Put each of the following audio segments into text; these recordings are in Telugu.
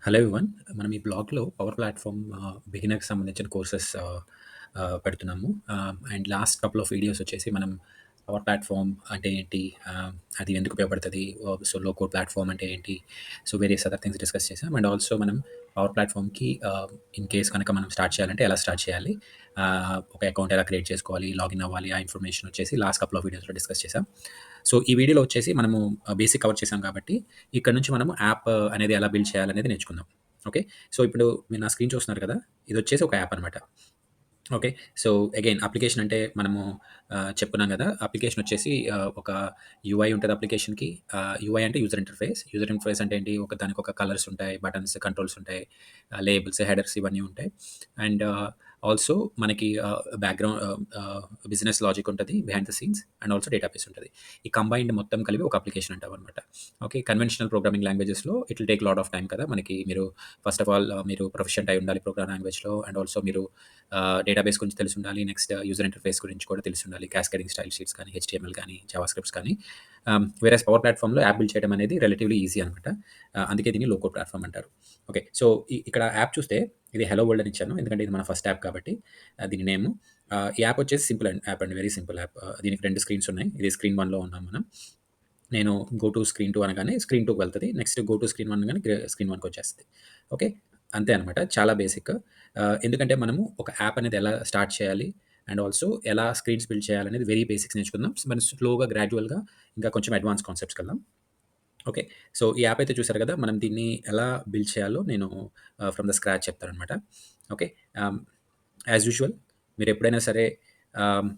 Hello everyone. మనం ఈ బ్లాగ్‌లో పవర్ ప్లాట్‌ఫార్మ్ బిగినర్‌కి సంబంధించిన కోర్సెస్ పెడుతున్నాము. And last couple of videos వచ్చేసి మనం పవర్ ప్లాట్‌ఫార్మ్ అంటే ఏంటి? అది ఎందుకు ఉపయోగపడతది? సో, లో కోడ్ ప్లాట్‌ఫార్మ్ అంటే ఏంటి? So, various other things discuss చేసాం. అండ్ ఆల్సో మనం పవర్ ప్లాట్‌ఫార్మ్‌కి ఇన్ కేస్ కనుక మనం స్టార్ట్ చేయాలంటే ఎలా స్టార్ట్ చేయాలి? ఒక అకౌంట్ ఎలా క్రియేట్ చేసుకోవాలి? లాగిన్ అవ్వాలి? ఆ ఇన్ఫర్మేషన్ వచ్చేసి లాస్ట్ కపుల్ ఆఫ్ వీడియోస్‌లో డిస్కస్ చేసాం. సో, ఈ వీడియోలో వచ్చేసి మనము బేసిక్ కవర్ చేసాం కాబట్టి ఇక్కడ నుంచి మనము యాప్ అనేది ఎలా బిల్డ్ చేయాలనేది నేర్చుకుందాం. ఓకే. సో, ఇప్పుడు మీరు నా స్క్రీన్ చూస్తున్నారు కదా! ఇదొచ్చేసి ఒక యాప్ అనమాట. ఓకే. సో, అగైన్ అప్లికేషన్ అంటే మనము చెప్పుకున్నాం గదా! అప్లికేషన్ వచ్చేసి ఒక యూఐ ఉంటది అప్లికేషన్‌కి. యూఐ అంటే యూజర్ ఇంటర్‌ఫేస్. యూజర్ ఇంటర్‌ఫేస్ అంటే ఏంటి? దానికొక కలర్స్ ఉంటాయి, బటన్స్, కంట్రోల్స్ ఉంటాయి, లేబుల్స్, హెడర్స్ ఇవన్నీ ఉంటాయి. అండ్ ఆల్సో మనకి బ్యాక్‌గ్రౌండ్ బిజినెస్ లాజిక్ ఉంటది. Behind the scenes and also database ఉంటది. ఈ కంబైన్డ్ మొత్తం కలిపి ఒక అప్లికేషన్ అంటామనమాట. ఓకే. కన్వెన్షనల్ ప్రోగ్రామింగ్ లాంగ్వేజెస్‌లో it will take lot of time కదా! మనకి మీరు ఫస్ట్ ఆఫ్ ఆల్ మీరు ప్రొఫిషియంట్ అయి ఉండాలి ప్రోగ్రామ్ లాంగ్వేజ్‌లో. అండ్ ఆల్సో మీరు డేటాబేస్ గురించి తెలిసుండాలి. నెక్స్ట్ యూజర్ ఇంటర్‌ఫేస్ గురించి కూడా తెలిసుండాలి. క్యాస్కేడింగ్ స్టైల్ షీట్స్ కానీ, హెచ్‌టీఎంఎల్ గానీ, జావా స్క్రిప్ట్స్ కానీ. వేరేస్ పవర్ ప్లాట్‌ఫార్మ్‌లో యాప్ బిల్డ్ చేయడం అనేది రిలేటివ్‌లీ ఈజీ అనమాట. అందుకే దీన్ని లో కోడ్ ప్లాట్‌ఫార్మ్ అంటారు. ఓకే. సో, ఇక్కడ యాప్ చూస్తే ఇది హెలో వరల్డ్ అని ఇచ్చాను. ఎందుకంటే ఇది మన ఫస్ట్ యాప్ కాబట్టి దీని నేము. ఈ యాప్ వచ్చేసి సింపుల్ యాప్ అండి. Very simple app. దీనికి 2 స్క్రీన్స్ ఉన్నాయి. ఇది స్క్రీన్ 1లో ఉన్నాం మనం. నేను గో టు స్క్రీన్ 2 అనగానే స్క్రీన్ 2కి వెళ్తది. నెక్స్ట్ గో టు స్క్రీన్ 1 అనగానే స్క్రీన్ 1కి వచ్చేస్తది. ఓకే. అంతే అనమాట. చాలా బేసిక్. ఎందుకంటే మనము ఒక యాప్ అనేది ఎలా స్టార్ట్ చేయాలి అండ్ ఆల్సో ఎలా స్క్రీన్స్ బిల్డ్ చేయాలనేది వెరీ బేసిక్స్ నేర్చుకుందాం. మనం స్లోగా గ్రాడ్యుయల్‌గా ఇంకా కొంచెం అడ్వాన్స్ కాన్సెప్ట్స్‌కెళ్దాం. ఓకే. సో, ఈ యాప్ అయితే చూసారు కదా! మనం దీన్ని ఎలా బిల్డ్ చేయాలో నేను ఫ్రమ్ ద స్క్రాచ్ చెప్తాననమాట. ఓకే. ఆహ్, యాస్ యూజువల్ మీరెప్పుడైనా సరే ఆహ్,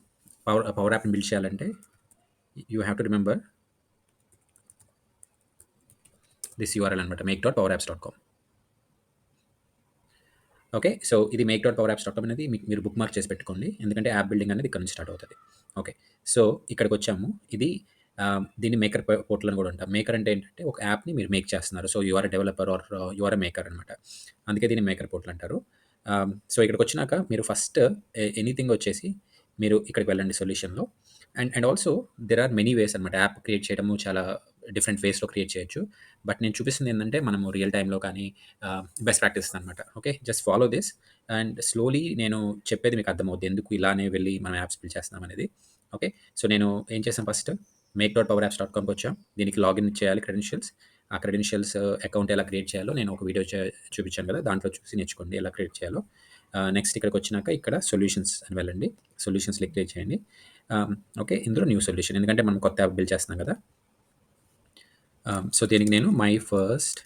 పవర్ యాప్‌ని బిల్డ్ చేయాలంటే you have to remember this URL అనమాట. make.powerapps.com. ఓకే. సో, ఇది make.powerapps.com అనేది మీరు బుక్ మార్క్ చేసి పెట్టుకోండి. ఎందుకంటే యాప్ బిల్డింగ్ అనేది ఇక్కడ నుంచి స్టార్ట్ అవుతది. ఓకే. సో, ఇక్కడికొచ్చాము. ఇది దీన్ని మేకర్ పోర్టల్ అని కూడా అంటాం. మేకర్ అంటే ఏంటంటే ఒక యాప్‌ని మీరు మేక్ చేస్తున్నారు. So, you are a developer or you are a maker అనమాట. అందుకే దీన్ని మేకర్ పోర్టల్ అంటారు. సో, ఇక్కడికొచ్చినాక మీరు ఫస్ట్ ఎనీథింగ్ వచ్చేసి మీరు ఇక్కడికి వెళ్ళండి సొల్యూషన్‌లో. And also there are many ways అనమాట. యాప్ క్రియేట్ చేయడము చాలా డిఫరెంట్ వేస్‌లో క్రియేట్ చేయొచ్చు. బట్ నేను చూపిస్తుంది ఏందంటే మనము రియల్ టైమ్‌లో కానీ బెస్ట్ ప్రాక్టీసెస్ అనమాట. Okay. Just follow this and slowly నేను చెప్పేది మీకు అర్థమవుద్ది. ఎందుకు ఇలానే వెళ్లి మనం యాప్స్ బిల్డ్ చేస్తున్నాం అనేది. ఓకే. సో, నేను ఏం చేశాను ఫస్ట్ make.powerapps.comకి వచ్చాం. దీనికి లాగిన్ చేయాలి క్రెడెన్షియల్స్. ఆ క్రెడెన్షియల్స్ అకౌంట్ ఎలా క్రియేట్ చేయాలో నేను ఒక వీడియో చూపించాను కదా! దాంట్లో చూసి నేర్చుకోండి ఎలా క్రియేట్ చేయాలో. నెక్స్ట్ ఇక్కడికొచ్చినాక ఇక్కడ సొల్యూషన్స్ అని వెళ్ళండి. సొల్యూషన్స్‌లో క్లిక్ చేయండి. ఆహ్, ఓకే. ఇందులో న్యూ సొల్యూషన్ ఎందుకంటే మనం కొత్త యాప్ బిల్డ్ చేస్తున్నాం కదా! సో, దీనికి నేను మై ఫస్ట్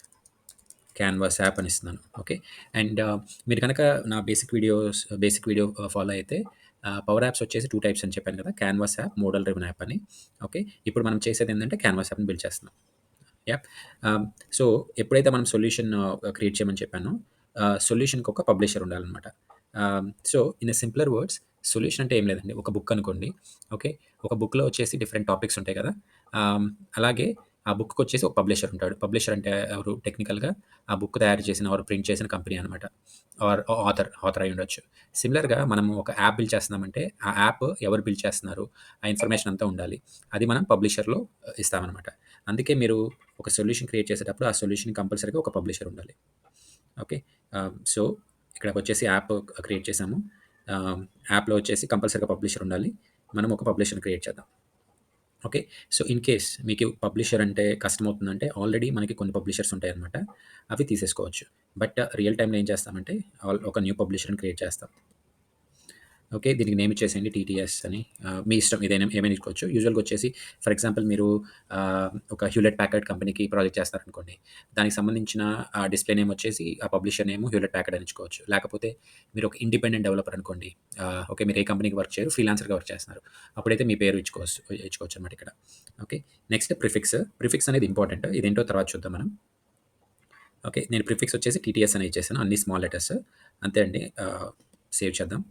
క్యాన్వాస్ యాప్ అని ఇస్తున్నాను. ఓకే. అండ్ మీరు కనుక నా బేసిక్ వీడియో ఫాలో అయితే పవర్ యాప్స్ వచ్చేసి 2 టైప్స్ అని చెప్పాను కదా! Canvas app, model driven app అని. ఓకే. ఇప్పుడు మనం చేసేది ఏందంటే క్యాన్వాస్ యాప్‌ని బిల్డ్ చేస్తున్నాం. యాహ్! ఆహ్, సో, ఎప్పుడైతే మనం సొల్యూషన్ క్రియేట్ చేయమని చెప్పానో సొల్యూషన్‌కి ఒక పబ్లిషర్ ఉండాలనమాట. So, in a simpler words solution అంటే ఏం లేదండి. ఒక బుక్ అనుకోండి. ఓకే. ఒక బుక్‌లో వచ్చేసి డిఫరెంట్ టాపిక్స్ ఉంటాయి కదా! ఆహ్, అలాగే ఆ బుక్‌కొచ్చేసి ఒక పబ్లిషర్ ఉంటాడు. పబ్లిషర్ అంటే ఎవరు? టెక్నికల్‌గా ఆ బుక్ తయారు చేసిన ఆర్ ప్రింట్ చేసిన కంపెనీ అనమాట. ఆర్ ఆథర్ అయ్యుండొచ్చు. సిమిలర్‌గా మనము ఒక యాప్ బిల్డ్ చేస్తున్నామంటే, ఆ యాప్ ఎవరు బిల్డ్ చేస్తున్నారు? ఆ ఇన్ఫర్మేషన్ అంతా ఉండాలి. అది మనం పబ్లిషర్‌లో ఇస్తామనమాట. అందుకే మీరు ఒక సొల్యూషన్ క్రియేట్ చేసేటప్పుడు ఆ సొల్యూషన్‌కి కంపల్సరీగా ఒక పబ్లిషర్ ఉండాలి. ఓకే. సో, ఇక్కడికొచ్చేసి యాప్ క్రియేట్ చేసాము. ఆహ్, యాప్‌లో వచ్చేసి కంపల్సరీగా పబ్లిషర్ ఉండాలి. మనం ఒక పబ్లిషర్‌ని క్రియేట్ చేద్దాం. ఓకే. సో, ఇన్ కేస్ మీకు పబ్లిషర్ అంటే కష్టమవుతుందంటే ఆల్రెడీ మనకి కొన్ని పబ్లిషర్స్ ఉంటాయన్నమాట. అవి తీసేసుకోవచ్చు. బట్ రియల్ టైమ్‌లో ఏం చేస్తామంటే ఒక న్యూ పబ్లిషర్‌ని క్రియేట్ చేస్తాం. ఓకే. దీనికి నేమ్ ఇచ్చేసేయండి టీటీఎస్ అని. మీ ఇష్టం ఏదైనా ఏమైనా ఇచ్చుకోవచ్చు. యూజువల్‌గా వచ్చేసి ఫర్ ఎగ్జాంపుల్ మీరు ఒక హ్యూలెట్ ప్యాకర్డ్ కంపెనీకి ప్రాజెక్ట్ చేస్తున్నారనుకోండి. దానికి సంబంధించిన డిస్‌ప్లే నేమ్ వచ్చేసి ఆ పబ్లిషర్ నేమ్ హ్యూలెట్ ప్యాకర్డ్ అని ఇచ్చుకోవచ్చు. లేకపోతే మీరు ఒక ఇండిపెండెంట్ డెవలపర్ అనుకోండి. ఓకే. మీరు ఏ కంపెనీకి వర్క్ చేయరు. ఫ్రీలాన్సర్‌గా వర్క్ చేస్తున్నారు. అప్పుడైతే మీ పేరు ఇచ్చుకోవచ్చనమాట ఇక్కడ. ఓకే. Next prefix. ప్రిఫిక్స్ అనేది ఇంపార్టెంట్. ఇదేంటో తర్వాత చూద్దాం మనం. ఓకే. నేను ప్రిఫిక్స్ వచ్చేసి టీటీఎస్ అని ఇచ్చేసాను. అన్ని స్మాల్ లెటర్స్. అంతే అండి. సేవ్ చేద్దాం.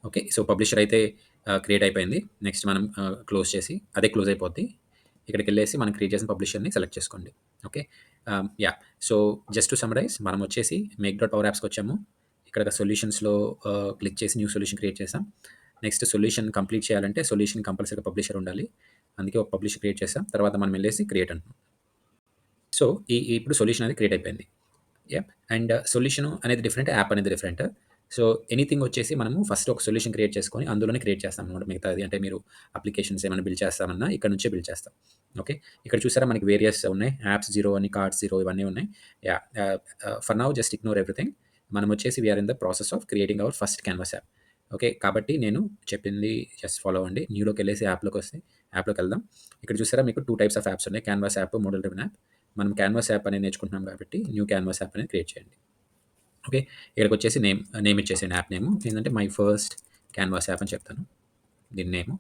ఓకే. సో, పబ్లిషర్ అయితే క్రియేట్ అయిపోయింది. నెక్స్ట్ మనం క్లోజ్ చేసి అదే క్లోజ్ అయిపోద్ది. ఇక్కడికెళ్ళేసి మనం క్రియేట్ చేసిన పబ్లిషర్‌ని సెలెక్ట్ చేసుకోండి. Okay. Yeah! So, just to summarise మనం వచ్చేసి మేక్ డాట్ పవర్ యాప్స్‌కొచ్చాము. ఇక్కడ సొల్యూషన్స్‌లో క్లిక్ చేసి న్యూ సొల్యూషన్ క్రియేట్ చేసాం. నెక్స్ట్ సొల్యూషన్ కంప్లీట్ చేయాలంటే సొల్యూషన్ కంపల్సరీగా పబ్లిషర్ ఉండాలి. అందుకే ఒక పబ్లిషర్ క్రియేట్ చేసాం. తర్వాత మనం వెళ్ళేసి క్రియేట్ అంటున్నాం. సో, ఇప్పుడు సొల్యూషన్ అనేది క్రియేట్ అయిపోయింది. యాహ్! అండ్ సొల్యూషన్ అనేది డిఫరెంట్. యాప్ అనేది డిఫరెంట్. సో, ఎనీథింగ్ వచ్చేసి మనము ఫస్ట్ ఒక సొల్యూషన్ క్రియేట్ చేసుకొని అందులోనే క్రియేట్ చేస్తామనమాట మిగతాది. అంటే మీరు అప్లికేషన్స్ ఏమైనా బిల్డ్ చేస్తామన్నా ఇక్కడ నుంచే బిల్డ్ చేస్తాం. ఓకే. ఇక్కడ చూసారా మనకి వేరియస్ ఉన్నాయి. యాప్స్ జీరో అని, కార్డ్స్ జీరో ఇవన్నీ ఉన్నాయి. Yeah! For now just ignore everything. మనం వచ్చేసి we are in the process of creating our first canvas app. Okay. కాబట్టి నేను చెప్పింది జస్ట్ ఫాలో అవ్వండి. న్యూలోకెళ్ళేసి యాప్‌లోకెళ్దాం. ఇక్కడ చూసారా మీకు 2 టైప్స్ ఆఫ్ యాప్స్ ఉన్నాయి. Canvas app, model driven app. మనం క్యాన్వాస్ యాప్ అనేది నేర్చుకుంటున్నాం కాబట్టి న్యూ క్యాన్వాస్ యాప్ అనేది క్రియేట్ చేయండి. ఓకే. ఇక్కడికొచ్చేసి నేమ్ ఇచ్చేసేయండి యాప్ నేము. ఏందంటే మై ఫస్ట్ క్యాన్వాస్ యాప్ అని చెప్తాను. దీని నేము.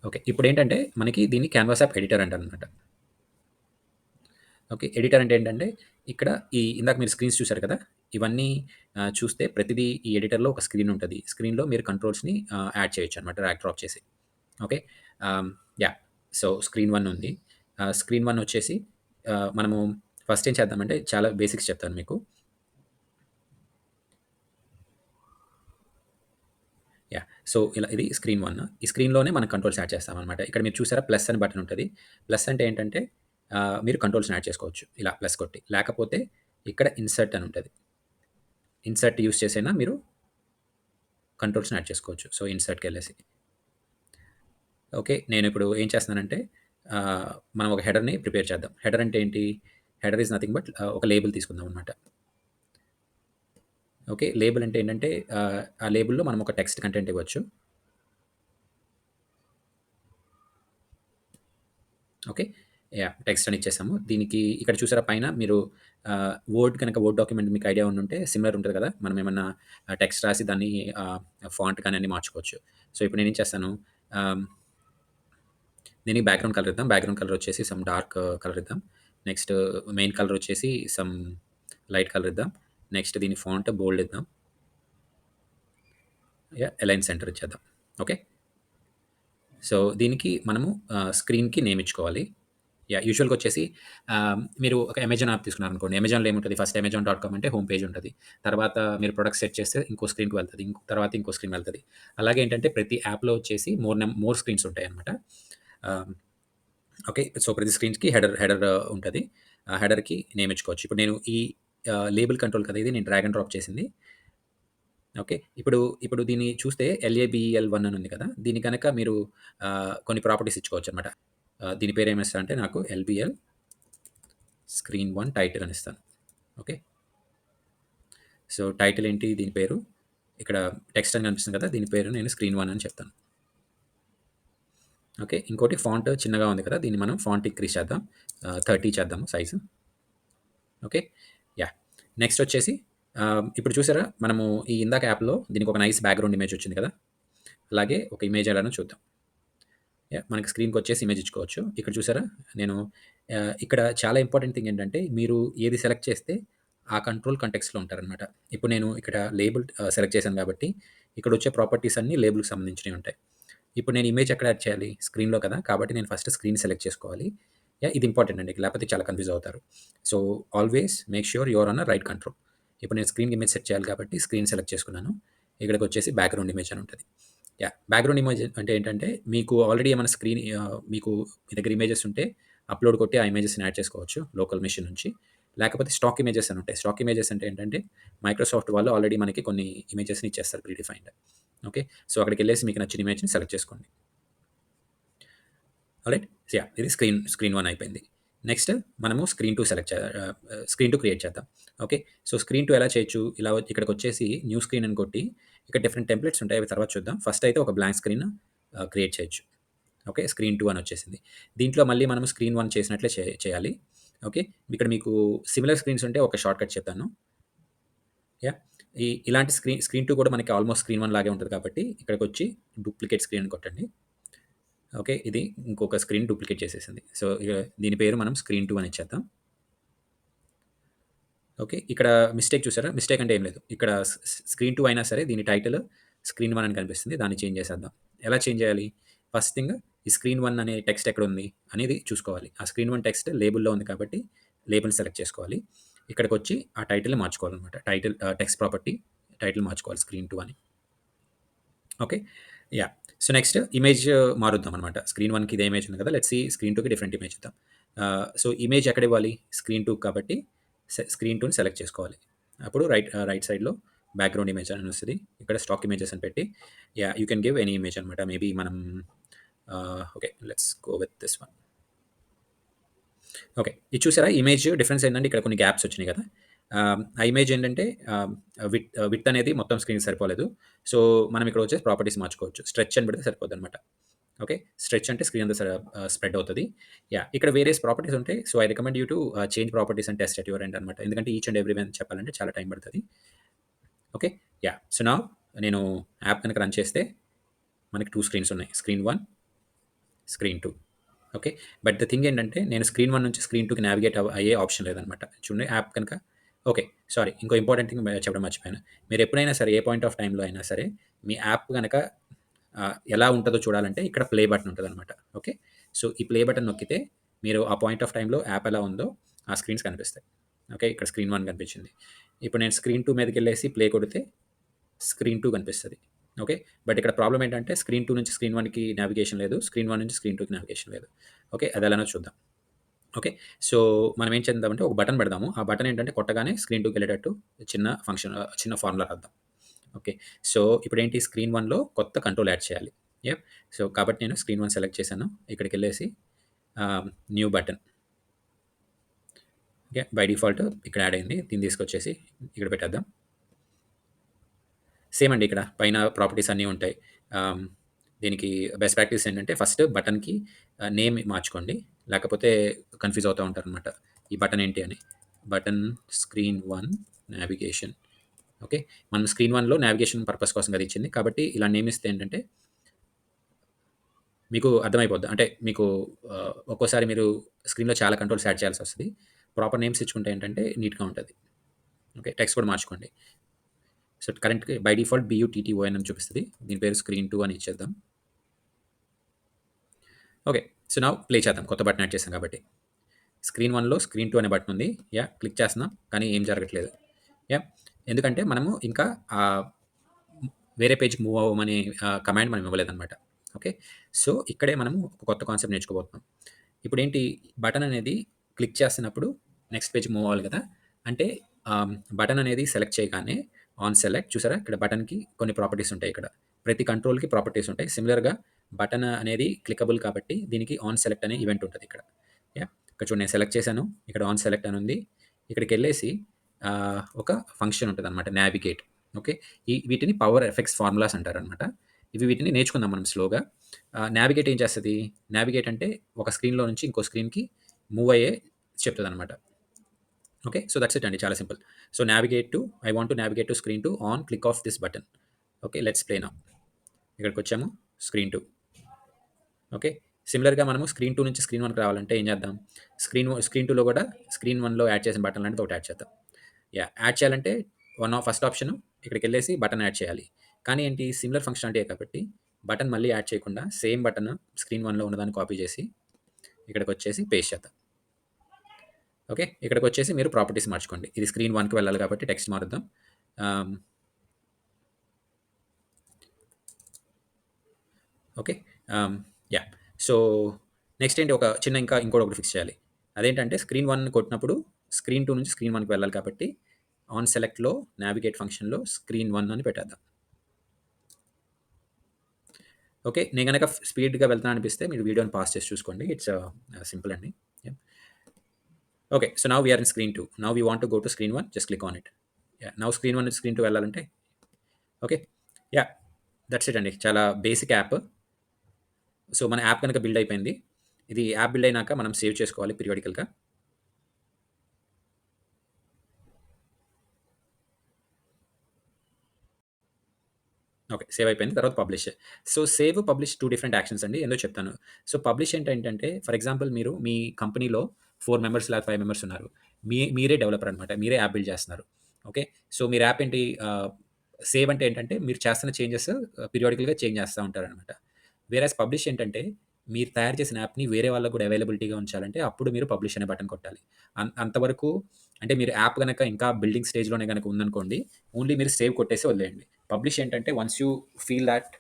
ఓకే. ఇప్పుడేంటంటే మనకి దీన్ని క్యాన్వాస్ యాప్ ఎడిటర్ అంటారనమాట. ఓకే. ఎడిటర్ అంటే ఏంటంటే ఇక్కడ ఇందాక మీరు స్క్రీన్స్ చూసారు కదా! ఇవన్నీ చూస్తే ప్రతిదీ ఈ ఎడిటర్‌లో ఒక స్క్రీన్ ఉంటది. స్క్రీన్‌లో మీరు కంట్రోల్స్‌ని యాడ్ చేయొచ్చనమాట డ్రాగ్ డ్రాప్ చేసి. ఓకే. ఆహ్, యాహ్! సో, స్క్రీన్ 1 ఉంది. స్క్రీన్ 1 వచ్చేసి మనము ఫస్ట్ ఏం చేద్దామంటే చాలా బేసిక్స్ చెప్తాను మీకు. యాహ్! సో, ఇది స్క్రీన్ 1. ఈ స్క్రీన్‌లోనే మనం కంట్రోల్స్ యాడ్ చేస్తామనమాట. ఇక్కడ మీరు చూసారా ప్లస్ అని బటన్ ఉంటది. ప్లస్ అంటే ఏంటంటే మీరు కంట్రోల్స్‌ని యాడ్ చేసుకోవచ్చు. ఇలా ప్లస్ కొట్టి. లేకపోతే ఇక్కడ ఇన్సర్ట్ అని ఉంటది. ఇన్సర్ట్ యూజ్ చేసైనా మీరు కంట్రోల్స్‌ని యాడ్ చేసుకోవచ్చు. సో, ఇన్సర్ట్‌కెళ్ళేసి. ఓకే. నేనిప్పుడు ఏం చేస్తున్నానంటే మనం ఒక హెడర్‌ని ప్రిపేర్ చేద్దాం. హెడర్ అంటే ఏంటి? హెడర్ ఈస్ నథింగ్ బట్ ఒక లేబుల్ తీసుకుందాం అనమాట. ఓకే. లేబుల్ అంటే ఏంటంటే ఆ లేబుల్‌లో మనం ఒక టెక్స్ట్ కంటెంట్ ఇవ్వచ్చు. ఓకే. యాహ్! టెక్స్ట్ అని ఇచ్చేసాము. దీనికి ఇక్కడ చూసారా పైన మీరు వర్డ్ డాక్యుమెంట్ మీకు ఐడియా ఉండుంటే సిమిలర్ ఉంటది కదా! మనం ఏమన్నా టెక్స్ట్ రాసి దాన్ని ఆహ్, ఫాంట్ కానీ అన్నీ మార్చుకోవచ్చు. సో, ఇప్పుడు నేనేం చేస్తాను ఆహ్, దీనికి బ్యాక్‌గ్రౌండ్ కలర్ ఇద్దాం. బ్యాక్‌గ్రౌండ్ కలర్ వచ్చేసి సమ్ డార్క్ కలర్ ఇద్దాం. నెక్స్ట్ మెయిన్ కలర్ వచ్చేసి సమ్ లైట్ కలర్ ఇద్దాం. నెక్స్ట్ దీని ఫాంట్ బోల్డ్ ఇద్దాం. యాహ్! అలైన్ సెంటర్ ఇచ్చేద్దాం. ఓకే. సో, దీనికి మనము స్క్రీన్‌కి నేమ్ ఇచ్చుకోవాలి. యాహ్! యూజువల్‌గా వచ్చేసి మీరు ఒక అమెజాన్ యాప్ తీసుకున్నారనుకోండి. అమెజాన్‌లో ఏముంటది ఫస్ట్ అమెజాన్.కామ్ అంటే హోమ్ పేజ్ ఉంటది. తర్వాత మీరు ప్రొడక్ట్ సెట్ చేస్తే ఇంకో స్క్రీన్‌కి వెళ్తది. తర్వాత ఇంకో స్క్రీన్ వెళ్తది. అలాగే ఏంటంటే ప్రతి యాప్‌లో వచ్చేసి మోర్ స్క్రీన్స్ ఉంటాయన్నమాట. ఆహ్, ఓకే. సో, ప్రతి స్క్రీన్స్‌కి హెడర్ ఉంటది. ఆ హెడర్‌కి నేమ్ ఇచ్చుకోవచ్చు. ఇప్పుడు నేను లేబుల్ కంట్రోల్ కదా! ఇది నేను డ్రాగ్ అండ్ డ్రాప్ చేసింది. ఓకే. ఇప్పుడు దీన్ని చూస్తే ఎల్ఏబీఎల్1 అని ఉంది కదా! దీన్ని గనక మీరు కొన్ని ప్రాపర్టీస్ ఇచ్చుకోవచ్చనమాట. దీని పేరేమిస్తా అంటే నాకు ఎల్బీఎల్ స్క్రీన్ 1 టైటిల్ అని ఇస్తాను. ఓకే. సో, టైటిల్ ఏంటి దీని పేరు? ఇక్కడ టెక్స్ట్ అని కనిపిస్తుంది కదా! దీని పేరు నేను స్క్రీన్ 1 అని చెప్తాను. ఓకే. ఇంకోటి ఫాంట్ చిన్నగా ఉంది కదా! దీన్ని మనం ఫాంట్ ఇంక్రీజ్ చేద్దాం. 30 చేద్దాము సైజు. ఓకే. యాహ్! నెక్స్ట్ వచ్చేసి ఇప్పుడు చూసారా మనము ఇందాక యాప్‌లో దీనికి ఒక నైస్ బ్యాక్‌గ్రౌండ్ ఇమేజ్ వచ్చింది కదా! అలాగే ఒక ఇమేజ్ ఎలానో చూద్దాం. యాహ్! మనకి స్క్రీన్‌కొచ్చేసి ఇమేజ్ ఇచ్చుకోవచ్చు. ఇక్కడ చూసారా? నేను ఇక్కడ చాలా ఇంపార్టెంట్ థింగ్ ఏంటంటే, మీరు ఏది సెలెక్ట్ చేస్తే, ఆ కంట్రోల్ కాంటెక్స్ట్‌లో ఉంటారనమాట. ఇప్పుడు నేను ఇక్కడ లేబుల్ సెలెక్ట్ చేశాను కాబట్టి, ఇక్కడొచ్చే ప్రాపర్టీస్ అన్నీ లేబుల్‌కి సంబంధించినవి ఉంటాయి. ఇప్పుడు నేను ఇమేజ్ ఎక్కడ యాడ్ చేయాలి? స్క్రీన్‌లో కదా! కాబట్టి నేను ఫస్ట్ స్క్రీన్ సెలెక్ట్ చేసుకోవాలి. యాహ్! ఇది ఇంపార్టెంట్ అండి. లేకపోతే చాలా కన్‌ఫ్యూజ్ అవుతారు. So, always make sure you are on a right control. ఇప్పుడు నేను స్క్రీన్‌కి ఇమేజ్ సెట్ చేయాలి కాబట్టి, స్క్రీన్ సెలెక్ట్ చేసుకున్నాను. ఇక్కడికొచ్చేసి బ్యాక్‌గ్రౌండ్ ఇమేజ్ అని ఉంటది. యాహ్! బ్యాక్‌గ్రౌండ్ ఇమేజ్ అంటే ఏంటంటే, మీకు ఆల్రెడీ ఏమైనా మీకు మీ దగ్గర ఇమేజెస్ ఉంటే అప్‌లోడ్ కొట్టి ఆ ఇమేజెస్‌ని యాడ్ చేసుకోవచ్చు లోకల్ మెషిన్ నుంచి. లేకపోతే స్టాక్ ఇమేజెస్ అని ఉంటాయి. స్టాక్ ఇమేజెస్ అంటే ఏంటంటే, మైక్రోసాఫ్ట్ వాళ్ళు ఆల్రెడీ మనకి కొన్ని ఇమేజెస్‌ని ఇచ్చేస్తారు ప్రీ డిఫైన్డ్. ఓకే. సో, అక్కడికెళ్ళేసి మీకు నచ్చిన ఇమేజ్‌ని సెలెక్ట్ చేసుకోండి. ఆల్రైట్. యాహ్! ఇది స్క్రీన్ 1 అయిపోయింది. నెక్స్ట్ మనము స్క్రీన్ 2 క్రియేట్ చేద్దాం. ఓకే. సో, స్క్రీన్ 2 ఎలా చేయొచ్చు? ఇక్కడికొచ్చేసి న్యూ స్క్రీన్ అని కొట్టి, ఇక్కడ డిఫరెంట్ టెంప్లేట్స్ ఉంటాయి. అవి తర్వాత చూద్దాం. ఫస్ట్ అయితే ఒక బ్లాంక్ స్క్రీన్ క్రియేట్ చేయొచ్చు. ఓకే. స్క్రీన్ 2 అని వచ్చేసింది. దీంట్లో మళ్ళీ మనం స్క్రీన్ 1 చేసినట్లే చేయాలి. ఓకే. ఇక్కడ మీకు సిమిలర్ స్క్రీన్స్ ఉంటే ఒక షార్ట్‌కట్ చెప్తాను. యాహ్! ఇలాంటి స్క్రీన్ 2 కూడా మనకి ఆల్‌మోస్ట్ స్క్రీన్ 1 లాగే ఉంటది కాబట్టి, ఇక్కడికొచ్చి డూప్లికేట్ స్క్రీన్ అని కొట్టండి. ఓకే. ఇది ఇంకొక స్క్రీన్ డూప్లికేట్ చేసేసింది. సో, దీని పేరు మనం స్క్రీన్ 2 అని ఇచ్చేద్దాం. ఓకే. ఇక్కడ మిస్టేక్ చూసారా? మిస్టేక్ అంటే ఏం లేదు. ఇక్కడ స్క్రీన్ 2 అయినా సరే దీని టైటిల్ స్క్రీన్ 1 అని కనిపిస్తుంది. దాన్ని చేంజ్ చేసేద్దాం. ఎలా చేంజ్ చేయాలి? ఫస్ట్ థింగ్ ఈ స్క్రీన్ 1 అనే టెక్స్ట్ ఎక్కడుంది అనేది చూసుకోవాలి. ఆ స్క్రీన్ 1 టెక్స్ట్ లేబుల్‌లో ఉంది కాబట్టి లేబుల్‌ని సెలెక్ట్ చేసుకోవాలి. ఇక్కడికొచ్చి ఆ టైటిల్‌ని మార్చుకోవాలనమాట. టెక్స్ట్ ప్రాపర్టీ టైటిల్ మార్చుకోవాలి స్క్రీన్ 2 అని. Okay. Yeah! So, next image మారుద్దామనమాట. స్క్రీన్ 1కి ఇదే ఇమేజ్ ఉంది కదా! లెట్స్ సీ స్క్రీన్ 2కి డిఫరెంట్ ఇమేజ్ ఇద్దాం. సో, ఇమేజ్ ఎక్కడివ్వాలి? స్క్రీన్ 2 కాబట్టి స్క్రీన్ 2ని సెలెక్ట్ చేసుకోవాలి. అప్పుడు రైట్ సైడ్‌లో బ్యాక్‌గ్రౌండ్ ఇమేజ్ అని వస్తది. ఇక్కడ స్టాక్ ఇమేజెస్ అని పెట్టి yeah! You can give any image అనమాట. మేబీ మనం okay. Let's go with this one. Okay. ఇది చూసారా? ఇమేజ్ డిఫరెన్స్ ఏంటంటే ఇక్కడ కొన్ని గ్యాప్స్ వచ్చినాయి కదా! ఆ ఇమేజ్ ఏంటంటే విడ్త్ అనేది మొత్తం స్క్రీన్‌కి సరిపోలేదు. సో, మనం ఇక్కడ వచ్చేసి ప్రాపర్టీస్ మార్చుకోవచ్చు. స్ట్రెచ్ అని పెడితే సరిపోద్దనమాట. ఓకే. స్ట్రెచ్ అంటే స్క్రీన్ అంతా స్ప్రెడ్ అవుతది. యాహ్! ఇక్కడ వేరియస్ ప్రాపర్టీస్ ఉంటాయి. So, I recommend you to change properties and test at your end అనమాట. ఎందుకంటే ఈచ్ అండ్ ఎవ్రీ వన్ చెప్పాలంటే చాలా టైం పడతది. ఓకే. యాహ్! సో, నౌ నేను యాప్ గనక రన్ చేస్తే మనకి 2 స్క్రీన్స్ ఉన్నాయి. Screen 1, screen 2. Okay. But the thing ఏంటంటే నేను స్క్రీన్ 1 నుంచి స్క్రీన్ 2కి నావిగేట్ అయ్యే ఆప్షన్ లేదనమాట. చూడండి యాప్ కనుక ఓకే. సారీ ఇంకో ఇంపార్టెంట్ థింగ్ చెప్పడం మర్చిపోయాను. మీరు ఎప్పుడైనా సరే ఏ పాయింట్ ఆఫ్ టైమ్‌లో అయినా సరే మీ యాప్ గనక ఎలా ఉంటదో చూడాలంటే ఇక్కడ ప్లే బటన్ ఉంటదనమాట. ఓకే. సో, ఈ ప్లే బటన్ నొక్కితే మీరు ఆ పాయింట్ ఆఫ్ టైమ్‌లో యాప్ ఎలా ఉందో ఆ స్క్రీన్స్ కనిపిస్తాయి. ఓకే. ఇక్కడ స్క్రీన్ 1 కనిపించింది. ఇప్పుడు నేను స్క్రీన్ 2 మీదకెళ్ళేసి ప్లే కొడితే స్క్రీన్ 2 కనిపిస్తది. ఓకే. బట్ ఇక్కడ ప్రాబ్లమ్ ఏంటంటే స్క్రీన్ 2 నుంచి స్క్రీన్ 1కి నావిగేషన్ లేదు. స్క్రీన్ 1 నుంచి స్క్రీన్ 2కి నావిగేషన్ లేదు. ఓకే. అదెలానో చూద్దాం. ఓకే. సో, మనం ఏం చేద్దామంటే ఒక బటన్ పెడదాము. ఆ బటన్ ఏంటంటే కొట్టగానే స్క్రీన్ 2కెళ్ళేటట్టు చిన్న ఫార్ములా రాద్దాం. ఓకే. సో, ఇప్పుడేంటి స్క్రీన్ 1లో కొత్త కంట్రోల్ యాడ్ చేయాలి. యాహ్! సో, కాబట్టి నేను స్క్రీన్ 1 సెలెక్ట్ చేశాను. ఇక్కడికెళ్ళేసి ఆహ్, new button. Okay. By default ఇక్కడ యాడ్ అయింది. దీన్ని తీసుకొచ్చేసి ఇక్కడ పెట్టేద్దాం. సేమ్ అండి ఇక్కడ పైన ప్రాపర్టీస్ అన్నీ ఉంటాయి. ఆహ్, దీనికి బెస్ట్ ప్రాక్టీస్ ఏంటంటే ఫస్ట్ బటన్‌కి నేమ్ మార్చుకోండి. లేకపోతే కన్‌ఫ్యూజ్ అవుతా ఉంటారనమాట. ఈ బటన్ ఏంటి అని. Button screen 1 navigation. ఓకే. మనం స్క్రీన్ 1లో నావిగేషన్ పర్పస్ కోసం కదా ఇచ్చింది. కాబట్టి ఇలా నేమ్ ఇస్తే ఏంటంటే మీకు అర్థమైపోద్ది. అంటే మీకు ఒక్కోసారి మీరు స్క్రీన్‌లో చాలా కంట్రోల్స్ యాడ్ చేయాల్సొస్తది. ప్రాపర్ నేమ్స్ ఇచ్చుకుంటే ఏంటంటే నీట్‌గా ఉంటది. ఓకే. టెక్స్ట్ కూడా మార్చుకోండి. సో, కరెంట్‌గా బై డిఫాల్ట్ BUTTON అని చూపిస్తది. దీని పేరు స్క్రీన్ 2 అని ఇచ్చేద్దాం. ఓకే. సో, నౌ ప్లే చేద్దాం. కొత్త బటన్ యాడ్ చేశాం కాబట్టి. స్క్రీన్ 1లో స్క్రీన్ 2 అనే బటన్ ఉంది. యాహ్! క్లిక్ చేస్తున్నాం. కానీ ఏం జరగట్లేదు. యాహ్! ఎందుకంటే మనము ఇంకా వేరే పేజ్‌కి మూవ్ అవ్వమని కమాండ్ మనం ఇవ్వలేదనమాట. ఓకే. సో, ఇక్కడే మనము ఒక కొత్త కాన్సెప్ట్ నేర్చుకోబోతున్నాం. ఇప్పుడేంటి బటన్ అనేది క్లిక్ చేస్తున్నప్పుడు నెక్స్ట్ పేజ్‌కి మూవ్ అవ్వాలి కదా! అంటే బటన్ అనేది సెలెక్ట్ చేయగానే ఆన్ సెలెక్ట్ చూసారా? ఇక్కడ బటన్‌కి కొన్ని ప్రాపర్టీస్ ఉంటాయి ఇక్కడ. ప్రతి కంట్రోల్‌కి ప్రాపర్టీస్ ఉంటాయి. సిమిలర్‌గా బటన్ అనేది క్లికబుల్ కాబట్టి దీనికి ఆన్ సెలెక్ట్ అనే ఈవెంట్ ఉంటది ఇక్కడ. యాహ్! ఇక్కడ చూడండి నేను సెలెక్ట్ చేశాను. ఇక్కడ ఆన్ సెలెక్ట్ అని ఉంది. ఇక్కడికెళ్ళేసి ఒక ఫంక్షన్ ఉంటదనమాట నావిగేట్. ఓకే. వీటిని పవర్ ఎఫెక్ట్స్ ఫార్ములాస్ అంటారనమాట. వీటిని నేర్చుకుందాం మనం స్లోగా. నావిగేట్ ఏం చేస్తది? నావిగేట్ అంటే ఒక స్క్రీన్‌లో నుంచి ఇంకో స్క్రీన్‌కి మూవ్ అయ్యే చెప్తదనమాట. ఓకే. సో, దట్స్ ఇట్ అండి. చాలా simple. So, I want to navigate to screen 2 on click of this button. Okay. Let's play now. ఇక్కడికొచ్చాము. స్క్రీన్ 2. ఓకే. సిమిలర్‌గా మనము స్క్రీన్ 2 నుంచి స్క్రీన్ 1కి రావాలంటే ఏం చేద్దాం? స్క్రీన్ 2లో కూడా స్క్రీన్ 1లో యాడ్ చేసిన బటన్ లాంటిది ఒకటి యాడ్ చేద్దాం. యాహ్! యాడ్ చేయాలంటే ఫస్ట్ ఆప్షన్ ఇక్కడికెళ్ళేసి బటన్ యాడ్ చేయాలి. కానీ ఏంటి సిమిలర్ ఫంక్షనాలిటీయే కాబట్టి బటన్ మళ్ళీ యాడ్ చేయకుండా సేమ్ బటన్ స్క్రీన్ 1లో ఉన్నదాన్ని కాపీ చేసి ఇక్కడికొచ్చేసి పేస్ట్ చేద్దాం. ఓకే. ఇక్కడికొచ్చేసి మీరు ప్రాపర్టీస్ మార్చుకోండి. ఇది స్క్రీన్ 1కి వెళ్ళాలి కాబట్టి టెక్స్ట్ మారుద్దాం. ఆహ్, ఓకే. ఆహ్, యాహ్! సో, నెక్స్ట్ ఏంటి ఒక చిన్న ఇంకా ఇంకోటొకటి ఫిక్స్ చేయాలి. అదేంటంటే స్క్రీన్ 1 కొట్టినప్పుడు స్క్రీన్ 2 నుంచి స్క్రీన్ 1కి వెళ్ళాలి కాబట్టి ఆన్ సెలెక్ట్‌లో నావిగేట్ ఫంక్షన్‌లో స్క్రీన్ 1 అని పెట్టేద్దాం. ఓకే. నేను గనక స్పీడ్‌గా వెళ్తున్నాను అనిపిస్తే మీరు వీడియోని పాజ్ చేసి చూసుకోండి. ఇట్స్ సింపుల్ అండి. Yeah! Okay. So, now we are in screen 2. Now we want to go to screen 1 just click on it. Yeah! Now screen 1 నుంచి స్క్రీన్ 2 వెళ్ళాలంటే ఓకే. యాహ్! దట్స్ ఇట్ అండి. చాలా బేసిక్ యాప్. సో, మన యాప్ గనక బిల్డ్ అయిపోయింది. ఇది యాప్ బిల్డ్ అయినాక మనం సేవ్ చేసుకోవాలి పీరియాడికల్‌గా. ఓకే. సేవ్ అయిపోయింది. తర్వాత publish. So, save, publish 2 different actions అండి. ఏందో చెప్తాను. సో, పబ్లిష్ ఏంటంటే ఫర్ ఎగ్జాంపుల్ మీరు మీ కంపెనీలో 4 మెంబర్స్ లేదా 5 మెంబర్స్ ఉన్నారు. మీరే డెవలపర్ అనమాట. మీరే యాప్ బిల్డ్ చేస్తున్నారు. ఓకే. సో, మీరు యాప్ ఏంటి సేవ్ అంటే ఏంటంటే మీరు చేస్తున్న చేంజెస్ పీరియాడికల్‌గా చేంజ్ చేస్తా ఉంటారనమాట. వేరాస్ పబ్లిష్ ఏంటంటే మీరు తయారు చేసిన యాప్‌ని వేరే వాళ్ళకి కూడా అవైలబిలిటీగా ఉంచాలంటే అప్పుడు మీరు పబ్లిష్ అనే బటన్ కొట్టాలి. అంతవరకు అంటే మీరు యాప్ గనక ఇంకా బిల్డింగ్ స్టేజ్‌లోనే గనక ఉందనుకోండి, ఓన్లీ మీరు సేవ్ కొట్టేసి వదిలేయండి. పబ్లిష్ ఏంటంటే once you feel that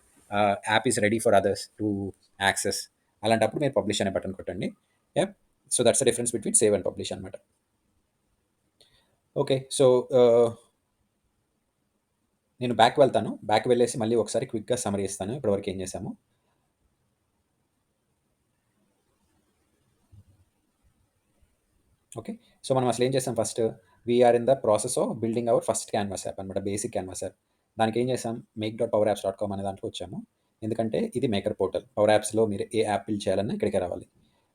app is ready for others to access అలాంటప్పుడు మీరు పబ్లిష్ అనే బటన్ కొట్టండి. Yeah! So, that's the difference between save and publish అనమాట. ఓకే. సో, నేను బ్యాక్ వెళ్తాను. బ్యాక్ వెళ్ళేసి మళ్ళీ ఒకసారి క్విక్‌గా సమ్మరీ ఇస్తాను. ఇప్పటివరకు ఏం చేశామో. ఓకే. సో, మనం అసలేం చేసాం first, we're in the process of building our first canvas app అనమాట. Basic canvas app. దానికేం చేసాం, make.powerapps.com అనే దాంట్లో వచ్చాము. ఎందుకంటే ఇది మేకర్ పోర్టల్. పవర్ యాప్స్‌లో మీరు ఏ యాప్ బిల్డ్ చేయాలన్నా ఇక్కడికే రావాలి.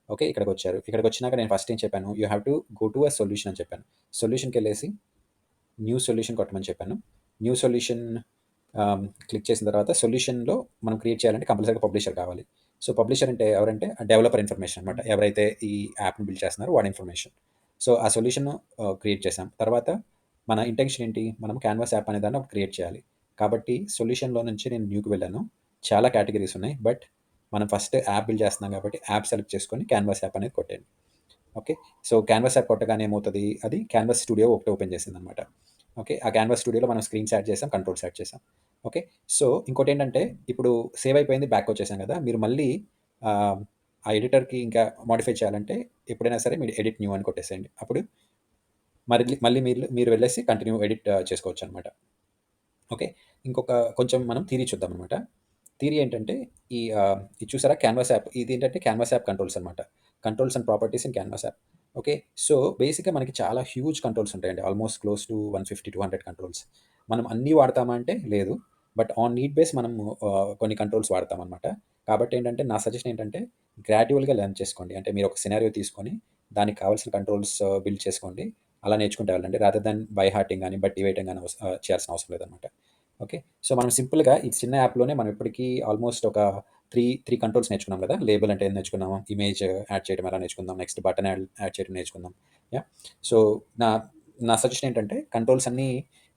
ఓకే. ఇక్కడికొచ్చారు. ఇక్కడికొచ్చినాక నేను ఫస్ట్ ఏం చెప్పాను, you have to go to a solution అని చెప్పాను. సొల్యూషన్‌కెళ్ళేసి న్యూ సొల్యూషన్ కొట్టమని చెప్పాను. న్యూ సొల్యూషన్ క్లిక్ చేసిన తర్వాత సొల్యూషన్‌లో మనం క్రియేట్ చేయాలంటే కంపల్సరీగా పబ్లిషర్ కావాలి. సో, పబ్లిషర్ అంటే ఎవరంటే డెవలపర్ ఇన్ఫర్మేషన్ అనమాట. ఎవరైతే ఈ యాప్‌ని బిల్డ్ చేస్తున్నారో వాడి ఇన్ఫర్మేషన్. సో, ఆ సొల్యూషన్ క్రియేట్ చేసాం. తర్వాత మన ఇంటెన్షన్ ఏంటి? మనం క్యాన్వాస్ యాప్ అనే దాన్ని ఒకటి క్రియేట్ చేయాలి. కాబట్టి సొల్యూషన్‌లో నుంచి నేను న్యూకి వెళ్ళాను. చాలా కేటగరీస్ ఉన్నాయి. బట్ మనం ఫస్ట్ యాప్ బిల్డ్ చేస్తున్నాం కాబట్టి యాప్ సెలెక్ట్ చేసుకొని క్యాన్వాస్ యాప్ అనేది కొట్టేయండి. ఓకే. సో, క్యాన్వాస్ యాప్ కొట్టగానే ఏమవుతది, అది క్యాన్వాస్ స్టూడియో ఒకటి ఓపెన్ చేసిందనమాట. ఓకే. ఆ క్యాన్వాస్ స్టూడియోలో మనం స్క్రీన్స్ యాడ్ చేసాం, కంట్రోల్స్ యాడ్ చేసాం. ఓకే. సో, ఇంకోటేంటంటే ఇప్పుడు సేవ్ అయిపోయింది, బ్యాక్‌కొచ్చేసాం గదా! మీరు మళ్ళీ ఆహ్, ఆ ఎడిటర్‌కి ఇంకా మోడిఫై చేయాలంటే ఎప్పుడైనా సరే మీరు ఎడిట్ న్యూ అని కొట్టేసేయండి. అప్పుడు మళ్ళీ మీరు మీరు వెళ్ళేసి కంటిన్యూ ఎడిట్ చేసుకోవచ్చనమాట. ఓకే. ఇంకొక కొంచెం మనం థియరీ చూద్దామనమాట. థియరీ ఏంటంటే ఇది చూసారా క్యాన్వాస్ యాప్ ఇదేంటంటే క్యాన్వాస్ యాప్ కంట్రోల్స్ అనమాట. Controls and properties in canvas app. Okay. So, బేసిక్‌గా మనకి చాలా హ్యూజ్ కంట్రోల్స్ ఉంటాయండి. Almost close to 150-200 controls. మనం అన్నీ వాడతామా అంటే లేదు. బట్ ఆన్ నీడ్ బేస్ మనం కొన్ని కంట్రోల్స్ వాడతామనమాట. కాబట్టి ఏంటంటే నా సజెషన్ ఏంటంటే గ్రాడ్యువల్‌గా లెర్న్ చేసుకోండి. అంటే మీరు ఒక సినారియో తీసుకొని దానికి కావాల్సిన కంట్రోల్స్ బిల్డ్ చేసుకోండి. అలా నేర్చుకుంటూ వెళ్ళండి. రాదర్ దాన్ బై హార్టింగ్ గాని, బట్టి వేయటం గాని చేయాల్సిన అవసరం లేదనమాట. ఓకే. సో, మనం సింపుల్‌గా ఈ చిన్న యాప్‌లోనే మనం ఇప్పటికి ఆల్మోస్ట్ ఒక 3 కంట్రోల్స్ నేర్చుకున్నాం గదా! లేబుల్ అంటే ఏది నేర్చుకున్నాము. ఇమేజ్ యాడ్ చేయడం ఎలా నేర్చుకుందాం. నెక్స్ట్ బటన్ యాడ్ చేయడం నేర్చుకుందాం. యాహ్! సో, నా నా సజెషన్ ఏంటంటే కంట్రోల్స్ అన్నీ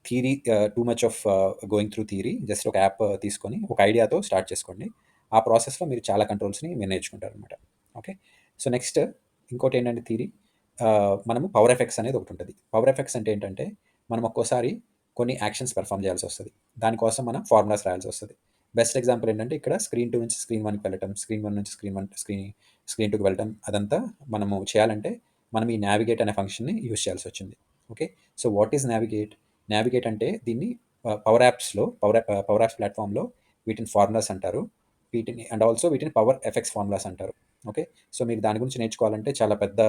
theory too much of going through theory. Just ఒక యాప్ తీసుకొని ఒక ఐడియాతో స్టార్ట్ చేసుకోండి. ఆ ప్రాసెస్‌లో మీరు చాలా కంట్రోల్స్‌ని మీరు నేర్చుకుంటారనమాట. ఓకే. సో, నెక్స్ట్ ఇంకోటేంటంటే థియరీ మనము పవర్ ఎఫెక్ట్స్ అనేది ఒకటుంటది. పవర్ ఎఫెక్ట్స్ అంటే ఏంటంటే మనం ఒక్కోసారి కొన్ని యాక్షన్స్ పెర్ఫార్మ్ చేయాల్సొస్తది. దానికోసం మనం ఫార్ములాస్ రాయాల్సొస్తది. బెస్ట్ ఎగ్జాంపుల్ ఏంటంటే ఇక్కడ స్క్రీన్ 2 నుంచి స్క్రీన్ 1కి వెళ్ళటం, స్క్రీన్ 1 నుంచి స్క్రీన్ 2కి వెళ్ళటం అదంతా మనము చేయాలంటే మనం ఈ నావిగేట్ అనే ఫంక్షన్‌ని యూజ్ చేయాల్సొచ్చింది. Okay. So, what is navigate? Navigate అంటే దీన్ని పవర్ యాప్స్ ప్లాట్‌ఫార్మ్‌లో వీటిని ఫార్ములాస్ అంటారు. వీటిని అండ్ ఆల్సో వీటిని పవర్ ఎఫెక్ట్స్ ఫార్ములాస్ అంటారు. ఓకే. సో, మీరు దాని గురించి నేర్చుకోవాలంటే చాలా పెద్ద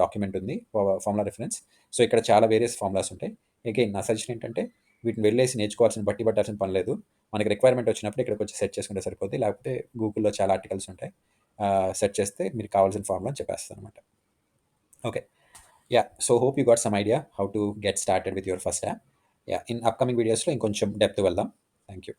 డాక్యుమెంట్ ఉంది. Formula reference. సో, ఇక్కడ చాలా వేరియస్ ఫార్ములాస్ ఉంటాయి. అగైన్ నా సజెషన్ ఏంటంటే వీటిని వెళ్ళేసి నేర్చుకోవాల్సిన బట్టి పట్టాల్సిన పని లేదు. మనకి రిక్వైర్మెంట్ వచ్చినప్పుడు ఇక్కడికొచ్చి సెర్చ్ చేసుకుంటే సరిపోద్ది. లేకపోతే గూగుల్‌లో చాలా ఆర్టికల్స్ ఉంటాయి. సెర్చ్ చేస్తే మీకు కావాల్సిన ఫార్ములా చెప్పేస్తదనమాట. Okay. Yeah! So, hope you got some idea how to get started with your first app. Yeah! In upcoming వీడియోస్‌లో ఇంకొంచెం డెప్త్ వెళ్దాం. Thank you.